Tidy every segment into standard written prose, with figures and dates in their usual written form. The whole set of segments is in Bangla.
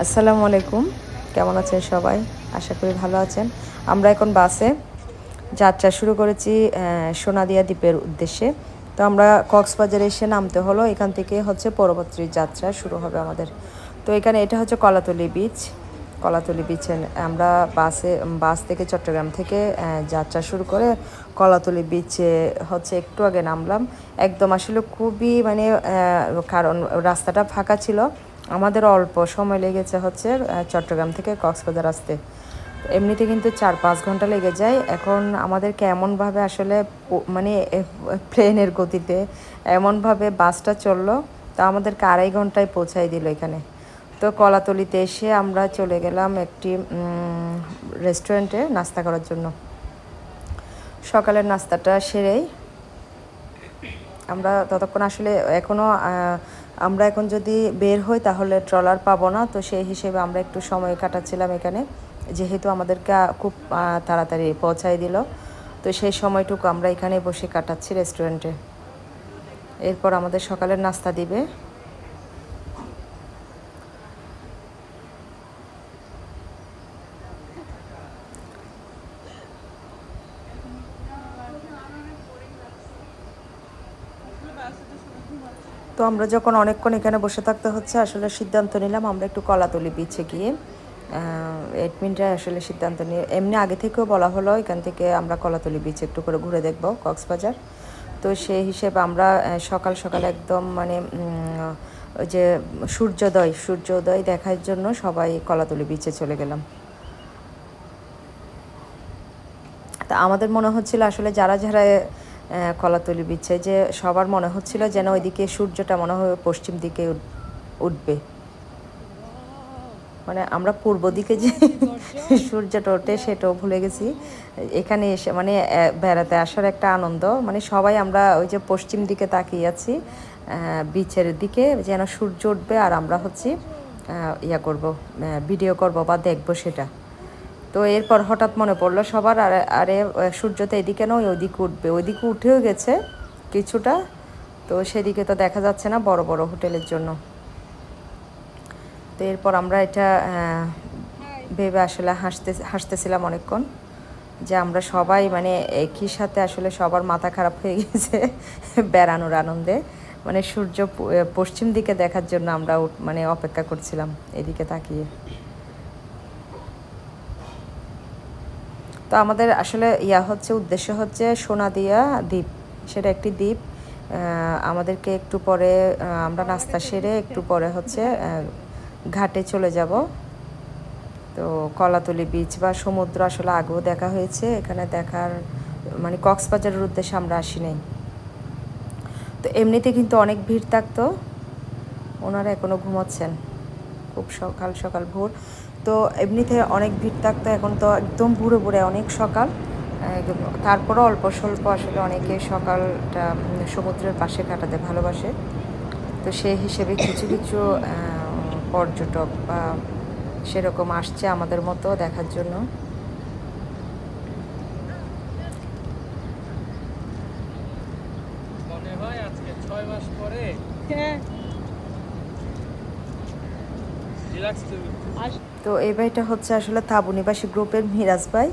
আসসালামু আলাইকুম, কেমন আছেন সবাই? আশা করি ভালো আছেন। আমরা এখন বাসে যাত্রা শুরু করেছি সোনাদিয়া দ্বীপের উদ্দেশ্যে। তো আমরা কক্সবাজারে এসে নামতে হলো, এখান থেকে হচ্ছে পরবর্তী যাত্রা শুরু হবে আমাদের। তো এখানে এটা হচ্ছে কলাতলি বিচ। কলাতলি বিচে আমরা বাস থেকে চট্টগ্রাম থেকে যাত্রা শুরু করে কলাতলি বিচে হচ্ছে একটু আগে নামলাম। একদম আসলে খুবই মানে কারণ রাস্তাটা ফাঁকা ছিল, আমাদের অল্প সময় লেগেছে হচ্ছে চট্টগ্রাম থেকে কক্সবাজার আসতে। এমনিতে কিন্তু 4-5 ঘন্টা লেগে যায়। এখন আমাদেরকে এমনভাবে আসলে মানে প্লেনের গতিতে এমনভাবে বাসটা চললো, তা আমাদেরকে 2.5 ঘন্টায় পৌঁছাই দিল এখানে। তো কলাতলিতে এসে আমরা চলে গেলাম একটি রেস্টুরেন্টে নাস্তা করার জন্য। সকালের নাস্তাটা সেরেই আমরা ততক্ষণ আসলে এখনও আমরা এখন যদি বের হই তাহলে ট্রলার পাবো না, তো সেই হিসেবে আমরা একটু সময় কাটাচ্ছিলাম এখানে, যেহেতু আমাদেরকে খুব তাড়াতাড়ি পৌঁছাই দিল। তো সেই সময়টুকু আমরা এখানে বসে কাটাচ্ছি রেস্টুরেন্টে। এরপর আমাদের সকালের নাস্তা দিবে। তো আমরা যখন অনেকক্ষণ এখানে বসে থাকতে হচ্ছে, আসলে সিদ্ধান্ত নিলাম আমরা একটু কলাতলি বিচে গিয়ে 8 মিনিটে আসলে সিদ্ধান্ত নিয়ে, এমনি আগে থেকেও বলা হলো এখান থেকে আমরা কলাতলি বিচ একটু করে ঘুরে দেখব কক্সবাজার। তো সেই হিসেবে আমরা সকাল সকাল একদম মানে ওই যে সূর্যোদয় দেখার জন্য সবাই কলাতলি বিচে চলে গেলাম। তা আমাদের মনে হচ্ছিল আসলে যারা যারা কলাতলি বিচে, যে সবার মনে হচ্ছিল যেন ওইদিকে সূর্যটা মনে হয় পশ্চিম দিকে উঠবে, মানে আমরা পূর্ব দিকে যে সূর্যটা ওঠে সেটাও ভুলে গেছি এখানে এসে। মানে বেড়াতে আসার একটা আনন্দ, মানে সবাই আমরা ওই যে পশ্চিম দিকে তাকিয়ে আছি বিচের দিকে, যেন সূর্য উঠবে আর আমরা হচ্ছি ইয়া করব, ভিডিও করব বা দেখব সেটা। তো এরপর হঠাৎ মনে পড়লো সবার, আরে আরে সূর্য তো এদিকে নয়, ওইদিকে উঠবে, ওইদিকে উঠেও গেছে কিছুটা, তো সেদিকে তো দেখা যাচ্ছে না বড় বড় হোটেলের জন্য। তো এরপর আমরা এটা ভেবে আসলে হাসতেছিলাম অনেকক্ষণ, যে আমরা সবাই মানে একই সাথে আসলে সবার মাথা খারাপ হয়ে গেছে বেড়ানোর আনন্দে। মানে সূর্য পশ্চিম দিকে দেখার জন্য আমরা মানে অপেক্ষা করছিলাম এদিকে তাকিয়ে। তো আমাদের আসলে উদ্দেশ্য হচ্ছে সোনাদিয়া দ্বীপ, সেটা একটি দ্বীপ। আমাদেরকে একটু পরে আমরা নাস্তা সেরে একটু পরে হচ্ছে ঘাটে চলে যাব। তো কলাতলি বিচ বা সমুদ্র আসলে আগেও দেখা হয়েছে, এখানে দেখার মানে কক্সবাজারের উদ্দেশ্যে আমরা আসি নাই। তো এমনিতে কিন্তু অনেক ভিড় থাকতো, ওনারা এখনও ঘুমাচ্ছেন, খুব সকাল সকাল ভোর। তো এমনিতে অনেক ভিড় থাকতো, এখন তো একদম ভোরে ভোরে অনেক সকাল। তারপরও অল্প স্বল্প আসলে অনেকে সকালটা সমুদ্রের পাশে কাটাতে ভালোবাসে। তো সেই হিসেবে কিছু কিছু পর্যটক বা সেরকম আসছে আমাদের মতো দেখার জন্য। তো এই ভাইটা হচ্ছে আসলে তাঁবু নিবাসী গ্রুপের মিরাজ ভাই।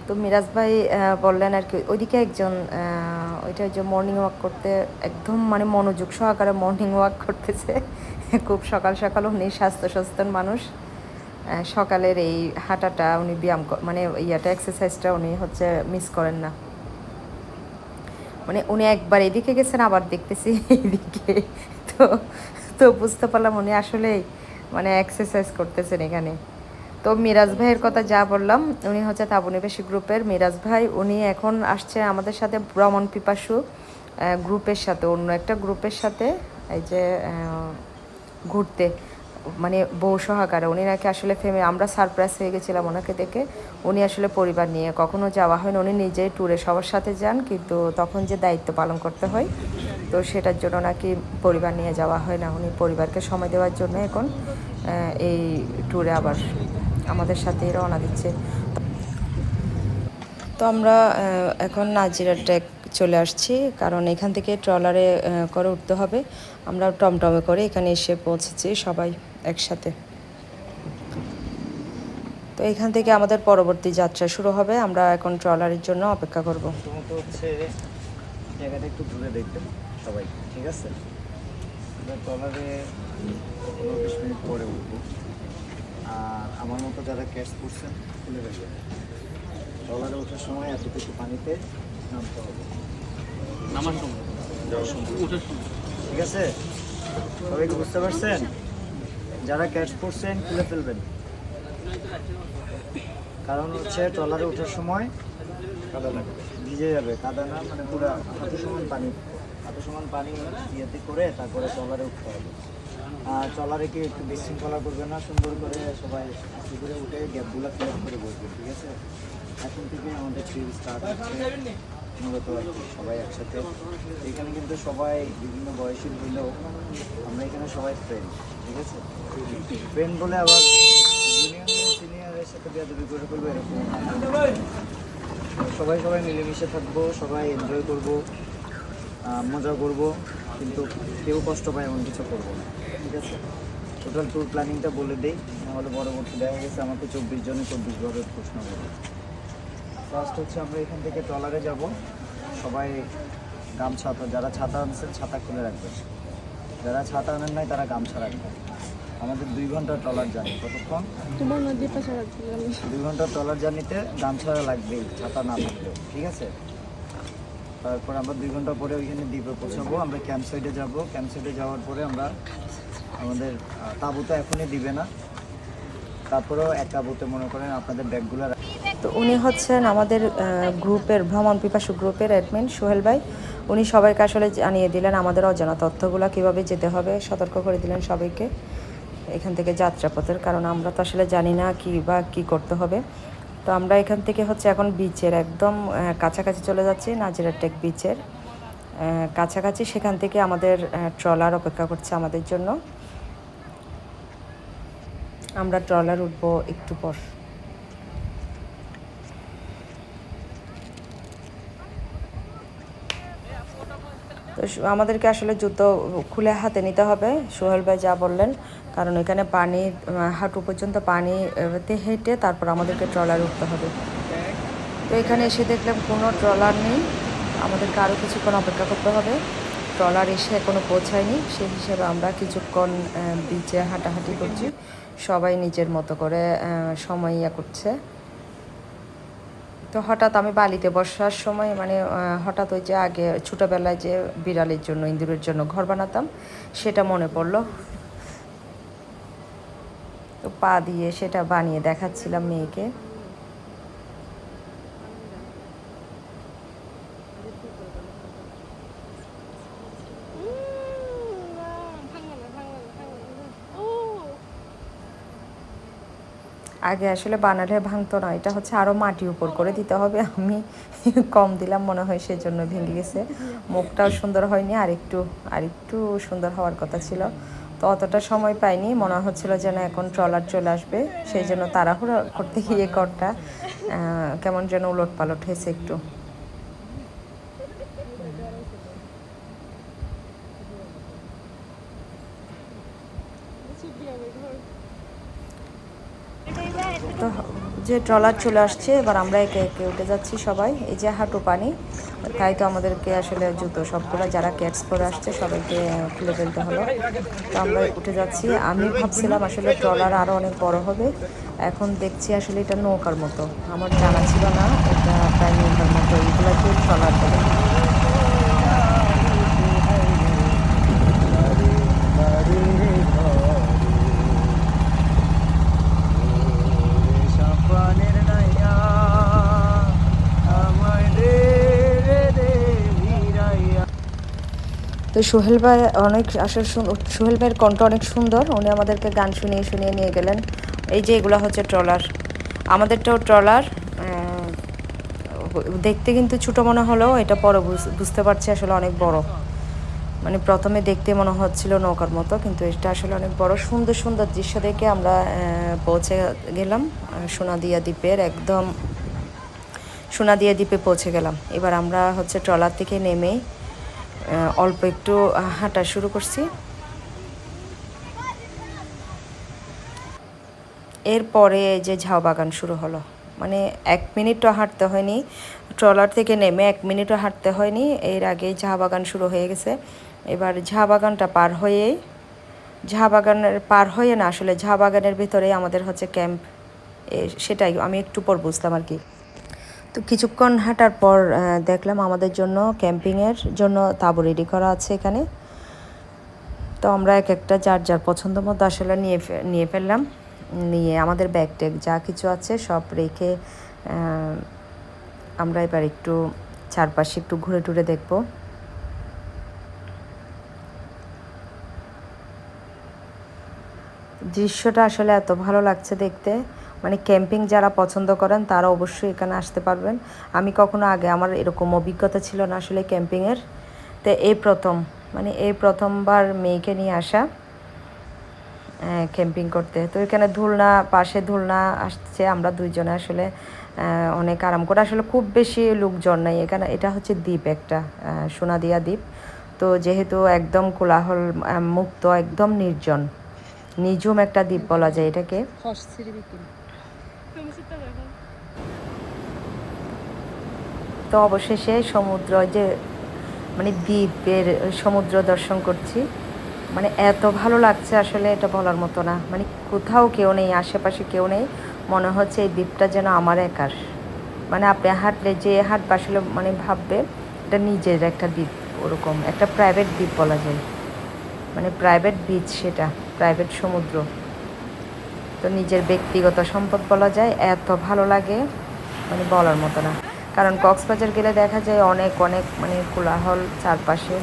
তো মিরাজ ভাই বললেন আর কি ওইদিকে একজন ওইটা যে মর্নিং ওয়াক করতে একদম মানে মনোযোগ সহকারে মর্নিং ওয়াক করতেছে খুব সকাল সকাল। উনি স্বাস্থ্য সচেতন মানুষ, সকালের এই হাঁটাটা উনি ব্যায়াম মানে এক্সারসাইজটা উনি হচ্ছে মিস করেন না। মানে উনি একবার এদিকে গেছেন আবার দেখতেছি এইদিকে। তো তো বুঝতে পারলাম উনি আসলেই মানে এক্সারসাইজ করতেছেন এখানে। তো মিরাজ ভাইয়ের কথা যা বললাম, উনি হচ্ছে তাঁবু নিবাসী গ্রুপের মিরাজ ভাই। উনি এখন আসছে আমাদের সাথে ভ্রমণ পিপাসু গ্রুপের সাথে, অন্য একটা গ্রুপের সাথে এই যে ঘুরতে, মানে বউ সহকারে। উনি নাকি আসলে আমরা সারপ্রাইজ হয়ে গেছিলাম ওনাকে দেখে। উনি আসলে পরিবার নিয়ে কখনো যাওয়া হয় না, উনি নিজেই ট্যুরে সবার সাথে যান, কিন্তু তখন যে দায়িত্ব পালন করতে হয় তো সেটার জন্য নাকি পরিবার নিয়ে যাওয়া হয় না। উনি পরিবারকে সময় দেওয়ার জন্য এখন এই ট্যুরে আবার আমাদের সাথেই রওনা দিচ্ছে। তো আমরা এখন নাজিরা ট্রেক চলে আসছি, কারণ এখান থেকে ট্রলারে করে উঠতে হবে। আমরা টমটমে করে এখানে এসে পৌঁছেছি সবাই একসাথে। তো এখান থেকে আমাদের পরবর্তী যাত্রা শুরু হবে। আমরা এখন ট্রলারের জন্য অপেক্ষা করব। প্রথমত হচ্ছে জায়গাটা একটু ঘুরে দেখবেন সবাই, ঠিক আছে? ট্রলারে 15-20 মিনিট পরে উঠবো। আর আমার মতো যারা ক্যাচ করছেন খুলে রাখবেন, ট্রলারে ওঠার সময় এতটুকু পানিতে নামতে হবে, নামার সময়, যাওয়ার সময়, ওঠার সময়, ঠিক আছে? সবাই কি বুঝতে পারছেন? যারা ক্যাচ করছেন খুলে ফেলবেন, কারণ হচ্ছে ট্রলারে ওঠার সময় কাদা লাগবে, ভিজে যাবে, কাদা না মানে পুরো হাঁটু সমান পানি ইয়েতে করে তারপরে ট্রলারে উঠতে হবে। আর ট্রলারে কি একটু বিশৃঙ্খলা করবে না, সুন্দর করে সবাই আস্তে করে উঠে গ্যাপগুলো ফিল আপ করে বসবে, ঠিক আছে? এখন থেকে আমাদের ট্রিপ স্টার্ট হচ্ছে মূলত আর কি সবাই একসাথে। এখানে কিন্তু সবাই বিভিন্ন বয়সী হইলেও আমরা এখানে সবাই ফ্রেন্ড, ঠিক আছে? ফ্রেন্ড বলে আবার জুনিয়র সিনিয়রের সাথে বেয়াদবি করে ফেলবো এরকম সবাই মিলেমিশে থাকবো, সবাই এনজয় করবো, মজা করব, কিন্তু কেউ কষ্ট পায় এমন কিছু করবো না, ঠিক আছে? টোটাল ট্যুর প্ল্যানিংটা বলে দিই, নাহলে পরবর্তী দেখা গেছে আমাকে 24 জনে 24 ঘরের প্রশ্ন করবে। ফার্স্ট হচ্ছে আমরা এখান থেকে ট্রলারে যাব, সবাই গামছা, যারা ছাতা আনছেন ছাতা খুলে রাখবেন, যারা ছাতা আনেন নাই তারা গামছা রাখবেন। আমাদের 2 ঘন্টা ট্রলার জার্নি, কতক্ষণ? 2 ঘন্টা ট্রলার জার্নিতে গামছা লাগবেই, ছাতা না থাকলেও, ঠিক আছে? তারপর আমরা 2 ঘন্টা পরে ওইখানে দ্বীপে পৌঁছাবো। আমরা ক্যাম্প সাইডে যাবো, ক্যাম্প সাইডে যাওয়ার পরে আমরা আমাদের তাঁবুতে এখনই দিবে না, তারপরেও এক তাঁবুতে মনে করেন আপনাদের ব্যাগগুলো। তো উনি হচ্ছেন আমাদের গ্রুপের ভ্রমণ পিপাসু গ্রুপের অ্যাডমিন সোহেল ভাই। উনি সবাইকে আসলে জানিয়ে দিলেন আমাদের অজানা তথ্যগুলো কীভাবে যেতে হবে, সতর্ক করে দিলেন সবাইকে এখান থেকে যাত্রাপথের, কারণ আমরা তো আসলে জানি না কী করতে হবে। তো আমরা এখান থেকে হচ্ছে এখন বিচের একদম কাছাকাছি চলে যাচ্ছি, নাজিরা টেক বিচের কাছাকাছি। সেখান থেকে আমাদের ট্রলার অপেক্ষা করছে আমাদের জন্য। আমরা ট্রলার উঠবো একটু পর। তো আমাদেরকে আসলে জুতো খুলে হাতে নিতে হবে, সোহেল ভাই যা বললেন, কারণ এখানে পানি হাঁটু পর্যন্ত পানিতে হেঁটে তারপর আমাদেরকে ট্রলার উঠতে হবে। তো এখানে এসে দেখলাম কোনো ট্রলার নেই, আমাদেরকে আরও কিছুক্ষণ অপেক্ষা করতে হবে। ট্রলার এসে এখনও পৌঁছায়নি, সেই হিসেবে আমরা কিছুক্ষণ বিচে হাঁটাহাঁটি করছি, সবাই নিজের মতো করে সময় করছে। তো হঠাৎ আমি বালিতে বসার সময় মানে হঠাৎ ওই যে আগে ছোটোবেলায় যে বিড়ালের জন্য ইঁদুরের জন্য ঘর বানাতাম সেটা মনে পড়লো। তো পা দিয়ে সেটা বানিয়ে দেখাচ্ছিলাম মেয়েকে। আগে আসলে বানালে ভাঙতো না, এটা হচ্ছে আরও মাটি উপর করে দিতে হবে, আমি কম দিলাম মনে হয় সেজন্য ভেঙে গেছে। মুখটাও সুন্দর হয়নি, আরেকটু সুন্দর হওয়ার কথা ছিল। তো অতটা সময় পাইনি, মনে হচ্ছিল যেন এখন ট্রলার চলে আসবে, সেই জন্য তাড়াহুড়ো করতে গিয়ে করটা কেমন যেন উলট পালট হয়েছে একটু। তো যে ট্রলার চলে আসছে, এবার আমরা একে একে উঠে যাচ্ছি সবাই। এই যে হাঁটু পানি, তাই তো আমাদেরকে আসলে জুতো সবগুলো যারা ক্যাটস পরে আসছে সবাইকে খুলে ফেলতে হলো। তো আমরা উঠে যাচ্ছি। আমি ভাবছিলাম আসলে ট্রলার আরও অনেক বড় হবে, এখন দেখছি আসলে এটা নৌকার মতো, আমার জানা ছিল না এটা প্রায় নৌকার মতো, এইগুলোকে ট্রলার বলে। তো সোহেল ভাই আসলে সোহেল ভাইয়ের কণ্ঠ অনেক সুন্দর, উনি আমাদেরকে গান শুনিয়ে শুনিয়ে নিয়ে গেলেন। এই যে এগুলো হচ্ছে ট্রলার, আমাদেরটাও ট্রলার। দেখতে কিন্তু ছোটো মনে হলেও এটা পরে বুঝতে পারছি আসলে অনেক বড়। মানে প্রথমে দেখতে মনে হচ্ছিল নৌকার মতো, কিন্তু এটা আসলে অনেক বড়। সুন্দর সুন্দর দৃশ্য দেখে আমরা পৌঁছে গেলাম সোনাদিয়া দ্বীপে পৌঁছে গেলাম। এবার আমরা হচ্ছে ট্রলার থেকে নেমে অল্প একটু হাঁটা শুরু করছি। এরপরে এই যে ঝাউ বাগান শুরু হলো, মানে 1 মিনিটও হাঁটতে হয়নি, ট্রলার থেকে নেমে 1 মিনিটও হাঁটতে হয়নি, এর আগেই চা বাগান শুরু হয়ে গেছে। এবার চা বাগানটা পার হয়েই, চা বাগানের পার হয়ে না, আসলে চা বাগানের ভিতরেই আমাদের হচ্ছে ক্যাম্প, সেটাই আমি একটু পর বুঝলাম আর কি। তো কিছুক্ষণ হাঁটার পর দেখলাম আমাদের জন্য ক্যাম্পিংয়ের জন্য তাঁবু রেডি করা আছে এখানে। তো আমরা এক একটা যার যার পছন্দ মতো আসলে নিয়ে ফেললাম, নিয়ে আমাদের ব্যাগ ট্যাগ যা কিছু আছে সব রেখে আমরা এবার একটু চারপাশে একটু ঘুরে টুরে দেখবো। দৃশ্যটা আসলে এত ভালো লাগছে দেখতে, মানে ক্যাম্পিং যারা পছন্দ করেন তারা অবশ্যই এখানে আসতে পারবেন। আমি কখনো আগে আমার এরকম অভিজ্ঞতা ছিল না আসলে ক্যাম্পিংয়ের, তো এই প্রথমবার মেয়েকে নিয়ে আসা ক্যাম্পিং করতে। তো এখানে পাশে ধুলনা আসছে, আমরা দুইজনে আসলে অনেক আরাম করে, আসলে খুব বেশি লোকজন নাই এখানে, এটা হচ্ছে দ্বীপ একটা, সোনাদিয়া দ্বীপ। তো যেহেতু একদম কোলাহল মুক্ত, একদম নিঝুম একটা দ্বীপ বলা যায় এটাকে। তো অবশেষে মানে দ্বীপের সমুদ্র দর্শন করছি, মানে এত ভালো লাগছে আসলে এটা বলার মতো না, মানে কোথাও কেউ নেই, আশেপাশে কেউ নেই, মনে হচ্ছে এই দ্বীপটা যেন আমার একার। মানে আপনি হাঁটলে যে হাঁটবে আসলে মানে ভাববে এটা নিজের একটা দ্বীপ, ওরকম একটা প্রাইভেট দ্বীপ বলা যায়, মানে প্রাইভেট বিচ, সেটা প্রাইভেট সমুদ্র, তো নিজের ব্যক্তিগত সম্পদ বলা যায়, এত ভালো লাগে মানে বলার মতো না। কারণ কক্সবাজার গেলে দেখা যায় অনেক অনেক মানে কোলাহল চারপাশে।